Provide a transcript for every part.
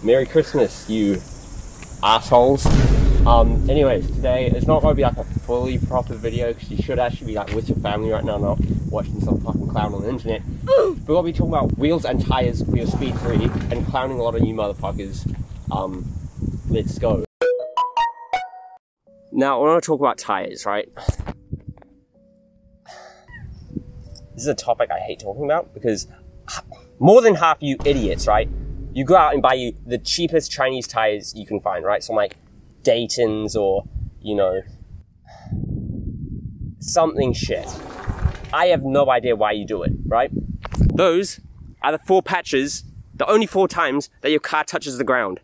Merry Christmas, you assholes. Anyways, today it's not going to be like a fully proper video because you should actually be like with your family right now, not watching some fucking clown on the internet. We're going to be talking about wheels and tires for your Speed 3 and clowning a lot of you motherfuckers. Let's go. Now, I want to talk about tires, right? This is a topic I hate talking about because more than half you idiots, right? You go out and buy you the cheapest Chinese tires you can find, right? Some like Dayton's or, you know, something shit. I have no idea why you do it, right? Those are the 4 patches, the only 4 times that your car touches the ground.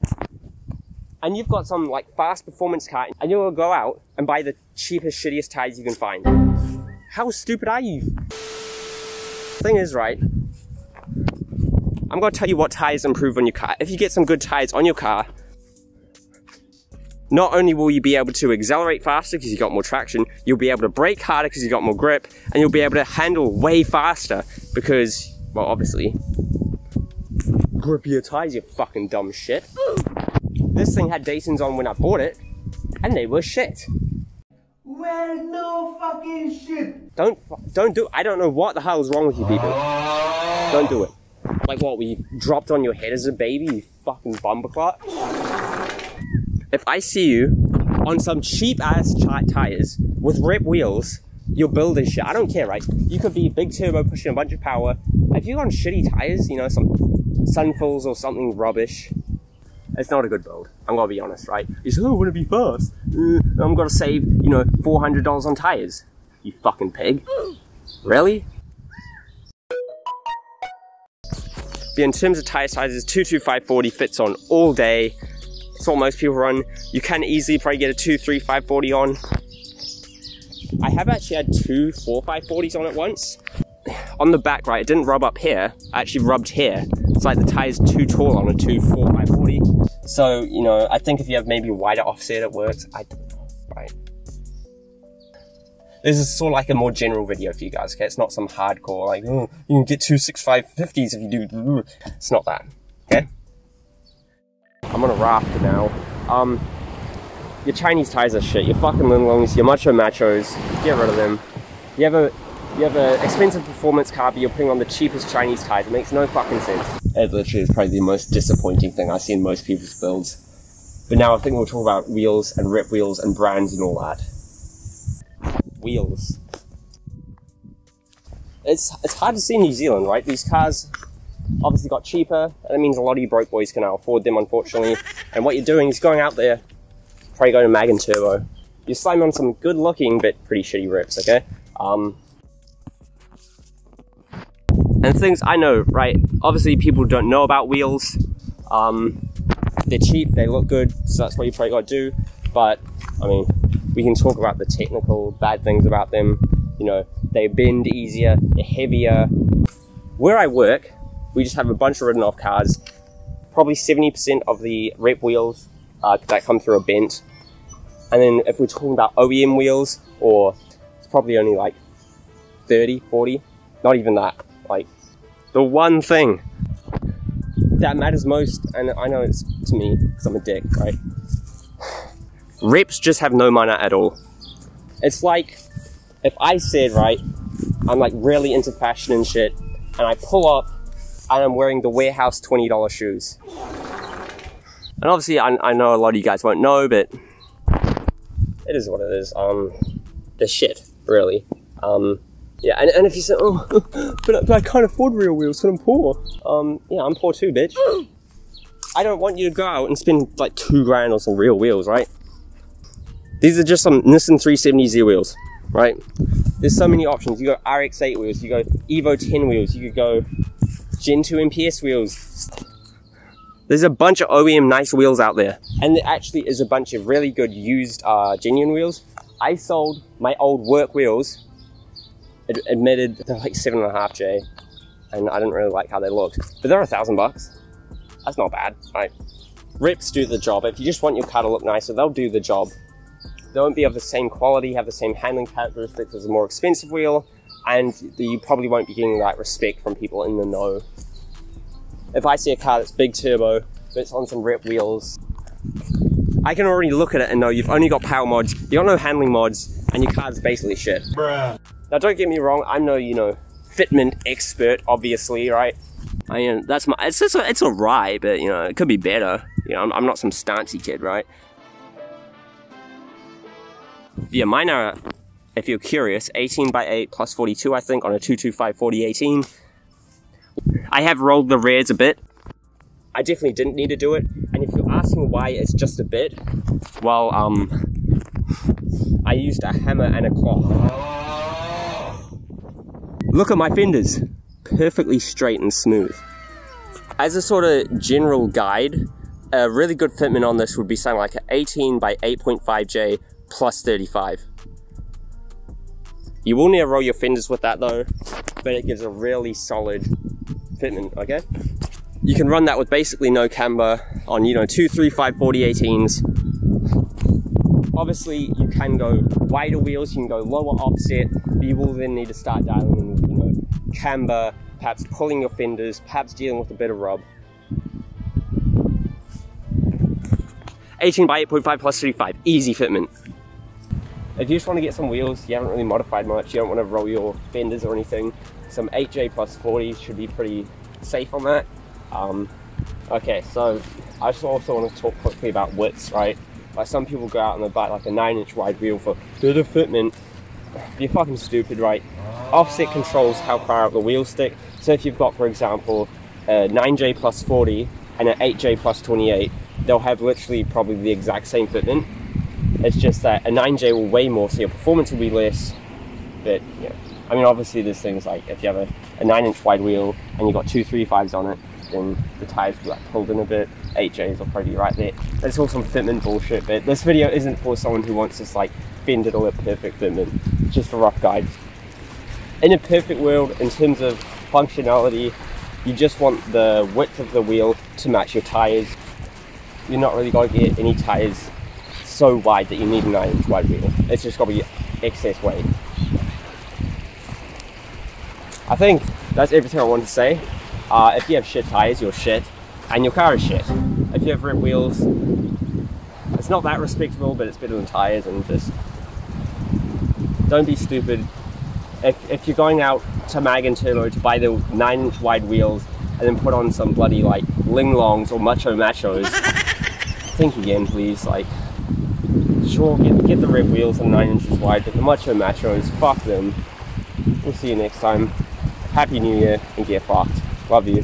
And you've got some like fast performance car and you'll go out and buy the cheapest, shittiest tires you can find. How stupid are you? Thing is, right, I'm going to tell you what tires improve on your car. If you get some good tires on your car, not only will you be able to accelerate faster because you got more traction, you'll be able to brake harder because you got more grip, and you'll be able to handle way faster because, well, obviously, grippier tires, you fucking dumb shit. This thing had Dayton's on when I bought it, and they were shit. Well, no fucking shit. Don't do. I don't know what the hell is wrong with you people. Don't do it. Like what? We dropped on your head as a baby, you fucking bumperclot. If I see you on some cheap ass tires with rip wheels, you'll build this shit. I don't care, right? You could be big turbo pushing a bunch of power. If you're on shitty tires, you know, some Sunfulls or something rubbish, it's not a good build. I'm gonna be honest, right? You say, oh, I wanna be fast. I'm gonna save, you know, $400 on tires. You fucking pig. Really? But in terms of tire sizes, 225/40 fits on all day. It's what most people run. You can easily probably get a 235/40 on. I have actually had 2 4.5/40s on it once. On the back, right, it didn't rub up here. I actually rubbed here. It's like the tire's too tall on a 2 4.5/40. So, you know, I think if you have maybe a wider offset, it works. I don't know, right? This is sort of like a more general video for you guys, okay? It's not some hardcore, like, oh, you can get 265/50s if you do. It's not that, okay? I'm on a rafter now. Your Chinese tires are shit. Your fucking Linlongs, your machos, get rid of them. You have an expensive performance car, but you're putting on the cheapest Chinese tires. It makes no fucking sense. It literally is probably the most disappointing thing I see in most people's builds. But now I think we'll talk about wheels and rip wheels and brands and all that. Wheels. It's hard to see in New Zealand, right? These cars obviously got cheaper, and that means a lot of you broke boys can now afford them, unfortunately. And what you're doing is going out there, probably going to Mag and Turbo. You're slamming on some good looking but pretty shitty rips, okay? And things I know, right? Obviously people don't know about wheels. They're cheap, they look good, so that's what you probably got to do. But, I mean, we can talk about the technical bad things about them. You know, they bend easier, they're heavier. Where I work, we just have a bunch of ridden off cars. Probably 70% of the rep wheels that come through are bent. And then if we're talking about OEM wheels, or it's probably only like 30, 40, not even that. Like, the one thing that matters most, and I know it's to me, because I'm a dick, right? Reps just have no mana at all. It's like, if I said, right, I'm like really into fashion and shit, and I pull up, and I'm wearing the Warehouse $20 shoes. And obviously, I know a lot of you guys won't know, but it is what it is. They're shit, really. Yeah, and if you say, oh, but I can't afford real wheels because I'm poor. Yeah, I'm poor too, bitch. I don't want you to go out and spend like $2 grand on some real wheels, right? These are just some Nissan 370Z wheels, right? There's so many options. You go RX-8 wheels, you go Evo 10 wheels, you could go Gen 2 MPS wheels. There's a bunch of OEM nice wheels out there. And there actually is a bunch of really good used genuine wheels. I sold my old work wheels, admitted they're like 7.5J, and I didn't really like how they looked. But they're $1,000. That's not bad, right? Reps do the job. If you just want your car to look nicer, they'll do the job. They won't be of the same quality, have the same handling characteristics as a more expensive wheel, and you probably won't be getting that respect from people in the know. If I see a car that's big turbo, but it's on some rip wheels. I can already look at it and know you've only got power mods, you got no handling mods, and your car's basically shit. Bruh. Now don't get me wrong, I'm no, you know, Fitment expert, obviously, right? I mean, that's my, it's alright, but you know, it could be better. You know, I'm not some stancy kid, right? Yeah, mine are, if you're curious, 18 by 8 plus 42, I think, on a 225/40/18. I have rolled the rears a bit. I definitely didn't need to do it. And if you're asking why it's just a bit, well, I used a hammer and a cloth. Look at my fenders. Perfectly straight and smooth. As a sort of general guide, a really good fitment on this would be something like an 18 by 8.5J plus 35. You will need to roll your fenders with that though, but it gives a really solid fitment, okay? You can run that with basically no camber on, you know, 235/40/18s. Obviously, you can go wider wheels, you can go lower offset, but you will then need to start dialing in, you know, camber, perhaps pulling your fenders, perhaps dealing with a bit of rub. 18 by 8.5 plus 35, easy fitment. If you just want to get some wheels, you haven't really modified much, you don't want to roll your fenders or anything, some 8J plus 40s should be pretty safe on that. Okay, so I just also want to talk quickly about widths, right? Like some people go out and they buy like a 9-inch wide wheel for the fitment. You're fucking stupid, right? Offset controls how far out the wheels stick. So if you've got, for example, a 9J plus 40 and an 8J plus 28, they'll have literally probably the exact same fitment. It's just that a 9J will weigh more, so your performance will be less. But yeah, I mean, obviously there's things like if you have a 9-inch wide wheel and you've got 2 3.5s on it, then the tires will be like pulled in a bit. 8Js will probably be right there. It's all some fitment bullshit, but this video isn't for someone who wants this like fended or a perfect fitment. It's just a rough guide. In a perfect world, in terms of functionality, you just want the width of the wheel to match your tires. You're not really going to get any tires so wide that you need a 9-inch wide wheel. It's just got to be excess weight. I think that's everything I wanted to say. If you have shit tires, you're shit, and your car is shit. If you have rim wheels, it's not that respectable, but it's better than tires, and just don't be stupid. If you're going out to Mag and Turbo to buy the 9-inch wide wheels and then put on some bloody like Ling Longs or Macho Machos, think again, please. Like, sure, get the red wheels and 9 inches wide, but the Macho Machos, fuck them. We'll see you next time. Happy New Year and get fucked. Love you.